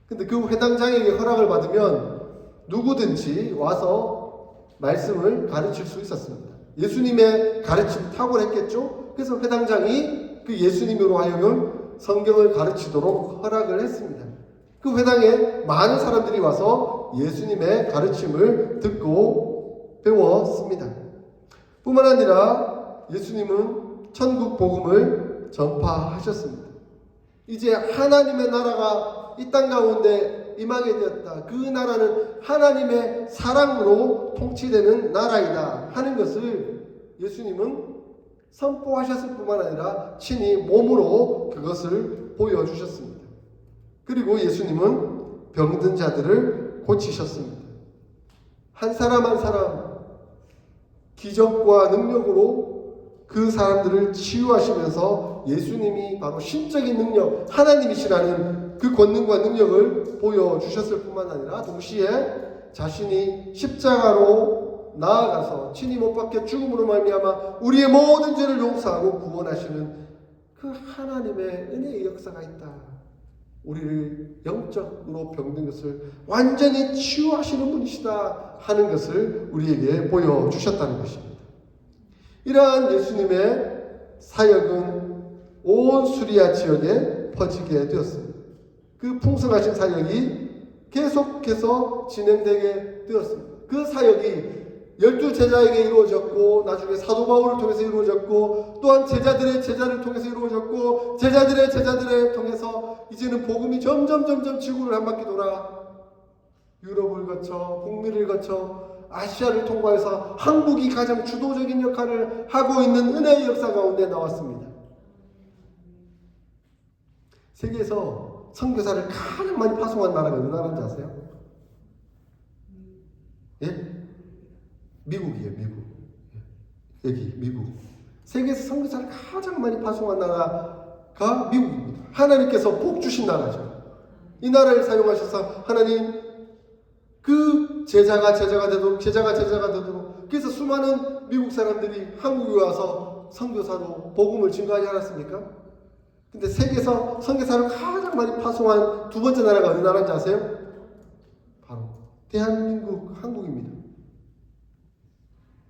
근데 그 회당장에게 허락을 받으면 누구든지 와서 말씀을 가르칠 수 있었습니다. 예수님의 가르침 탁월했겠죠? 그래서 회당장이 그 예수님으로 하여금 성경을 가르치도록 허락을 했습니다. 그 회당에 많은 사람들이 와서 예수님의 가르침을 듣고 배웠습니다. 뿐만 아니라 예수님은 천국 복음을 전파하셨습니다. 이제 하나님의 나라가 이 땅 가운데 임하게 되었다. 그 나라는 하나님의 사랑으로 통치되는 나라이다 하는 것을 예수님은 선포하셨을 뿐만 아니라 친히 몸으로 그것을 보여주셨습니다. 그리고 예수님은 병든 자들을 고치셨습니다. 한 사람 한 사람 기적과 능력으로 그 사람들을 치유하시면서 예수님이 바로 신적인 능력, 하나님이시라는 그 권능과 능력을 보여주셨을 뿐만 아니라 동시에 자신이 십자가로 나아가서 친히 못 박혀 죽음으로 말미암아 우리의 모든 죄를 용서하고 구원하시는 그 하나님의 은혜의 역사가 있다. 우리를 영적으로 병든 것을 완전히 치유하시는 분이시다 하는 것을 우리에게 보여주셨다는 것입니다. 이러한 예수님의 사역은 온 수리아 지역에 퍼지게 되었습니다. 그 풍성하신 사역이 계속해서 진행되게 되었습니다. 그 사역이 12제자에게 이루어졌고 나중에 사도 바울을 통해서 이루어졌고 또한 제자들의 제자를 통해서 이루어졌고 제자들의 제자들을 통해서 이제는 복음이 점점 지구를 한 바퀴 돌아 유럽을 거쳐 북미를 거쳐 아시아를 통과해서 한국이 가장 주도적인 역할을 하고 있는 은혜의 역사 가운데 나왔습니다. 세계에서 선교사를 가장 많이 파송한 나라가 어느 나라인지 아세요? 예? 미국이에요. 미국. 여기 미국. 세계에서 선교사를 가장 많이 파송한 나라가 미국입니다. 하나님께서 복 주신 나라죠. 이 나라를 사용하셔서 하나님 그 제자가 되도록 그래서 수많은 미국 사람들이 한국에 와서 선교사로 복음을 증거하지 않았습니까? 근데 세계에서 선교사를 가장 많이 파송한 두 번째 나라가 어느 나라인지 아세요? 바로 대한민국, 한국입니다.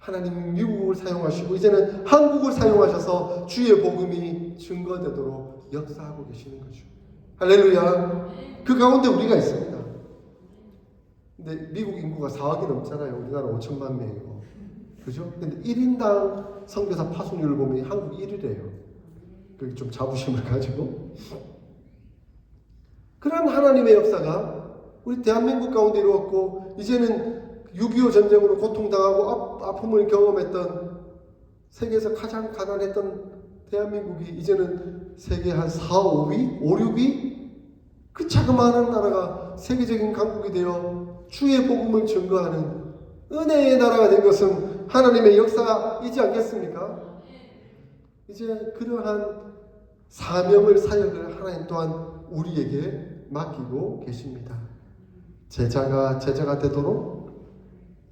하나님 미국을 사용하시고 이제는 한국을 사용하셔서 주의 복음이 증거되도록 역사하고 계시는 거죠. 할렐루야. 그 가운데 우리가 있습니다. 근데 미국 인구가 4억이 넘잖아요. 우리나라 5천만 명이고. 그죠? 근데 1인당 선교사 파송률을 보면 한국 1위래요. 그게 좀 자부심을 가지고. 그런 하나님의 역사가 우리 대한민국 가운데 이루었고 이제는 6.25 전쟁으로 고통당하고 아픔을 경험했던 세계에서 가장 가난했던 대한민국이 이제는 세계 한 4, 5위? 5, 6위? 그 자그마한 나라가 세계적인 강국이 되어 주의 복음을 증거하는 은혜의 나라가 된 것은 하나님의 역사이지 않겠습니까? 이제 그러한 사명을 사역을 하나님 또한 우리에게 맡기고 계십니다. 제자가 되도록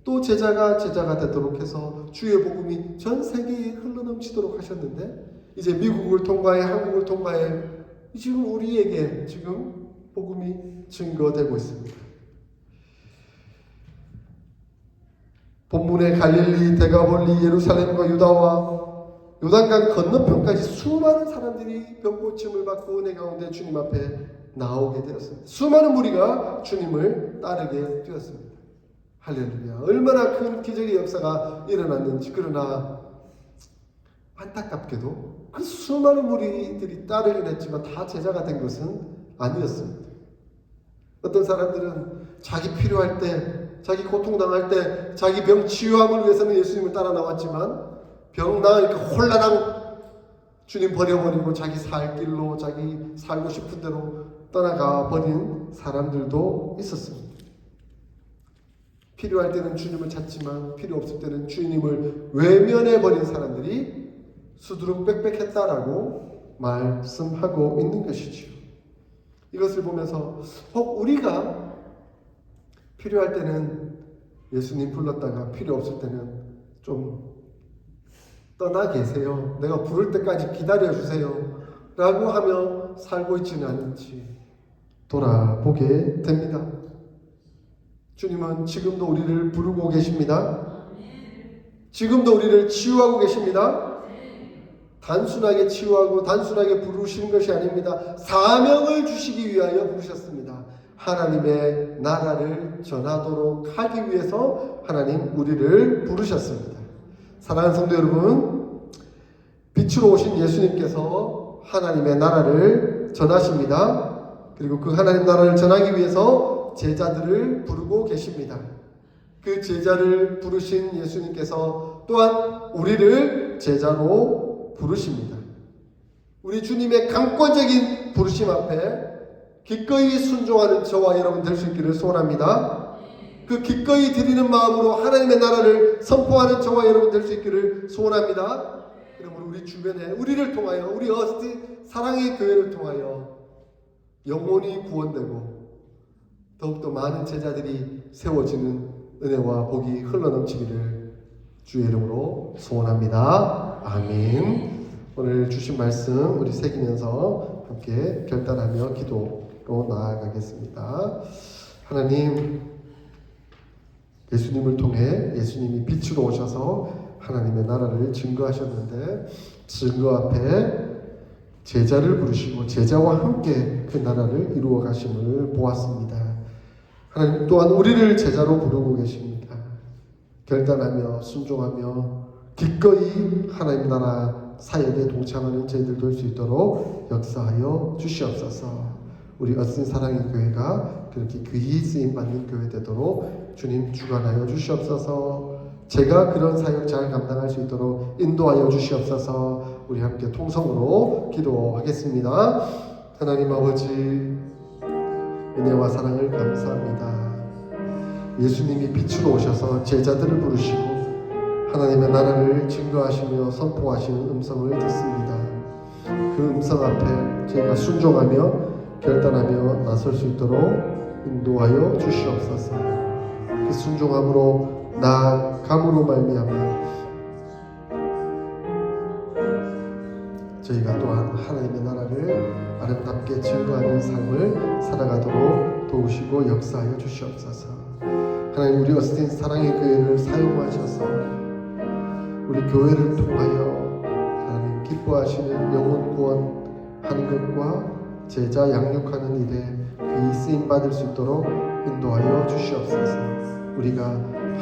또 제자가 되도록 해서 주의 복음이 전 세계에 흘러넘치도록 하셨는데 이제 미국을 통과해 한국을 통과해 지금 우리에게 지금 복음이 증거되고 있습니다. 본문의 갈릴리, 데가볼리, 예루살렘과 유다와 요단강 건너편까지 수많은 사람들이 병고침을 받고 은혜 가운데 주님 앞에 나오게 되었습니다. 수많은 무리가 주님을 따르게 되었습니다. 할렐루야. 얼마나 큰 기적의 역사가 일어났는지. 그러나 안타깝게도 그 수많은 무리들이 따르긴 했지만 다 제자가 된 것은 아니었습니다. 어떤 사람들은 자기 필요할 때, 자기 고통당할 때, 자기 병 치유함을 위해서는 예수님을 따라 나왔지만 병 나으니까 홀라당 주님 버려버리고 자기 살 길로 자기 살고 싶은 대로 떠나가 버린 사람들도 있었습니다. 필요할 때는 주님을 찾지만 필요 없을 때는 주님을 외면해 버린 사람들이 수두룩 빽빽했다라고 말씀하고 있는 것이죠. 이것을 보면서 우리가 필요할 때는 예수님 불렀다가 필요 없을 때는 좀 떠나 계세요. 내가 부를 때까지 기다려 주세요. 라고 하며 살고 있지는 않은지 돌아보게 됩니다. 주님은 지금도 우리를 부르고 계십니다. 지금도 우리를 치유하고 계십니다. 단순하게 치유하고 단순하게 부르시는 것이 아닙니다. 사명을 주시기 위하여 부르셨습니다. 하나님의 나라를 전하도록 하기 위해서 하나님 우리를 부르셨습니다. 사랑하는 성도 여러분, 빛으로 오신 예수님께서 하나님의 나라를 전하십니다. 그리고 그 하나님 나라를 전하기 위해서 제자들을 부르고 계십니다. 그 제자를 부르신 예수님께서 또한 우리를 제자로 부르십니다. 우리 주님의 강권적인 부르심 앞에 기꺼이 순종하는 저와 여러분 될 수 있기를 소원합니다. 그 기꺼이 드리는 마음으로 하나님의 나라를 선포하는 저와 여러분 될 수 있기를 소원합니다. 그러므로 우리 주변에 우리를 통하여 우리 어스틴 사랑의 교회를 통하여 영혼이 구원되고 더욱더 많은 제자들이 세워지는 은혜와 복이 흘러넘치기를 주의 이름으로 소원합니다. 아멘. 오늘 주신 말씀 우리 새기면서 함께 결단하며 기도로 나아가겠습니다. 하나님, 예수님을 통해 예수님이 빛으로 오셔서 하나님의 나라를 증거하셨는데 증거 앞에 제자를 부르시고 제자와 함께 그 나라를 이루어 가심을 보았습니다. 하나님 또한 우리를 제자로 부르고 계십니다. 결단하며 순종하며 기꺼이 하나님 나라 사역에 동참하는 저희들 될 수 있도록 역사하여 주시옵소서. 우리 어스틴 사랑의 교회가 그렇게 귀히 쓰임받는 교회 되도록 주님 주관하여 주시옵소서. 제가 그런 사역 잘 감당할 수 있도록 인도하여 주시옵소서. 우리 함께 통성으로 기도하겠습니다. 하나님 아버지, 은혜와 사랑을 감사합니다. 예수님이 빛으로 오셔서 제자들을 부르시고 하나님의 나라를 증거하시며 선포하시는 음성을 듣습니다. 그 음성 앞에 저희가 순종하며 결단하며 나설 수 있도록 인도하여 주시옵소서. 그 순종함으로 나아감으로 말미암아 저희가 또한 하나님의 나라를 아름답게 증거하는 삶을 살아가도록 도우시고 역사하여 주시옵소서. 하나님, 우리 어스틴 사랑의 교회를 사용하셔서 우리 교회를 통하여 하나님 기뻐하시는 영혼 구원하는 것과 제자 양육하는 일에 귀히 쓰임 받을 수 있도록 인도하여 주시옵소서. 우리가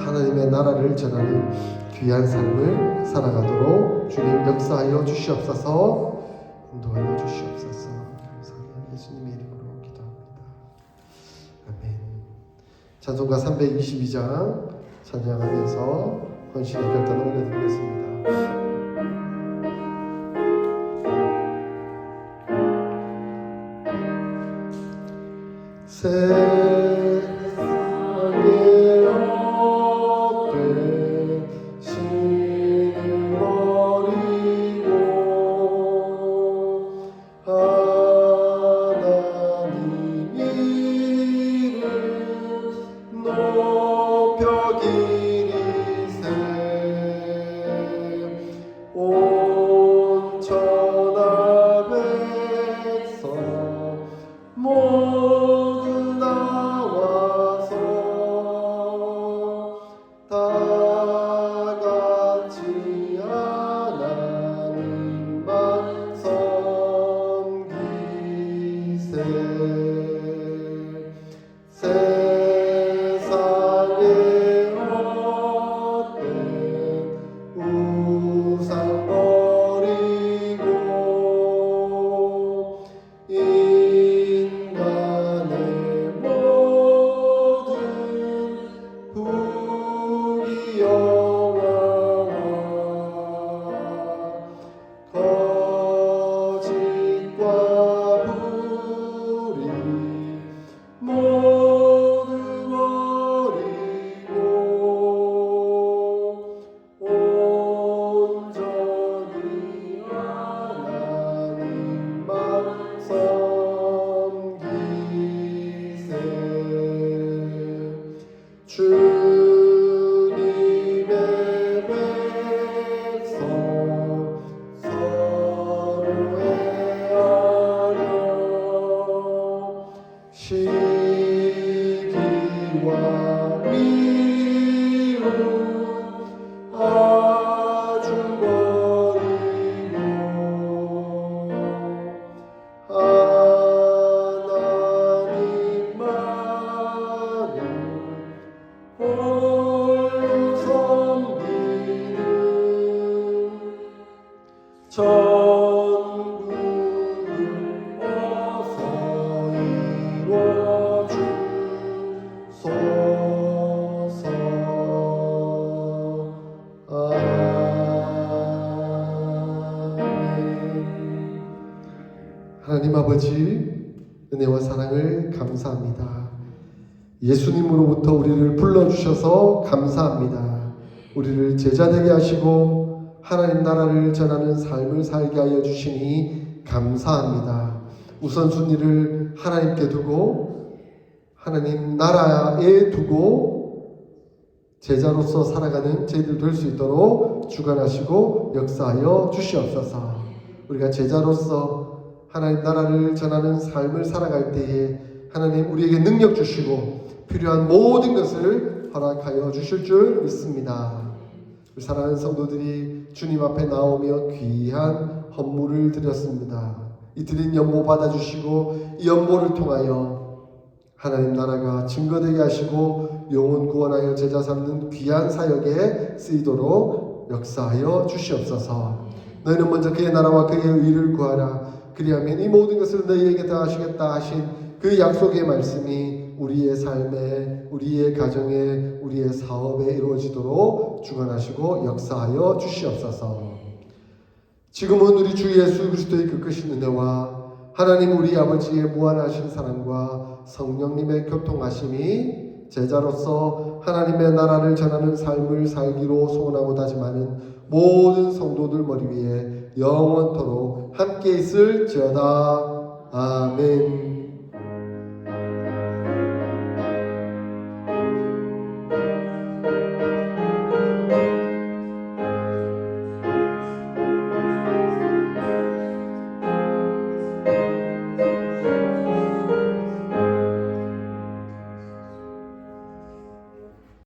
하나님의 나라를 전하는 귀한 삶을 살아가도록 주님 역사하여 주시옵소서. 인도하여 주시옵소서. 감사합니다. 예수님의 이름으로 기도합니다. 아멘. 찬송가 322장 찬양하면서 헌신의 결단을 올려드리겠습니다. 세상에 헛된 신을 버리고 하나님 이름 높여 기리세. 온 천하 백성 모두 나와서 다 같이 하나님만 섬기세. 세상에 헛된 우상 버리고 인간의 모든 불의여와와 거짓과 불의 모두 버리고 온전히 하나님만 섬기세. 주님의 백성 서로 헤아려 시기와 미움 아주 버리고 하나님만을 홀로 섬기는 천국을 어서 이루어주소서. 아멘. 하나님 아버지, 은혜와 사랑을 감사합니다. 예수님으로부터 우리를 불러주셔서 감사합니다. 우리를 제자되게 하시고 하나님 나라를 전하는 삶을 살게 하여 주시니 감사합니다. 우선순위를 하나님께 두고 하나님 나라에 두고 제자로서 살아가는 저희들 될 수 있도록 주관하시고 역사하여 주시옵소서. 우리가 제자로서 하나님 나라를 전하는 삶을 살아갈 때에 하나님 우리에게 능력 주시고 필요한 모든 것을 허락하여 주실 줄 믿습니다. 우리 사랑하는 성도들이 주님 앞에 나오며 귀한 헌물을 드렸습니다. 이 드린 연보 받아주시고 이 연보를 통하여 하나님 나라가 증거되게 하시고 영혼 구원하여 제자 삼는 귀한 사역에 쓰이도록 역사하여 주시옵소서. 너희는 먼저 그의 나라와 그의 의를 구하라. 그리하면 이 모든 것을 너희에게 더하시겠다 하신 그 약속의 말씀이 우리의 삶에, 우리의 가정에, 우리의 사업에 이루어지도록 주관하시고 역사하여 주시옵소서. 지금은 우리 주 예수 그리스도의 그 크신 은혜와 하나님 우리 아버지의 무한하신 사랑과 성령님의 교통하심이 제자로서 하나님의 나라를 전하는 삶을 살기로 소원하고 다짐하는 모든 성도들 머리 위에 영원토록 함께 있을지어다. 아멘.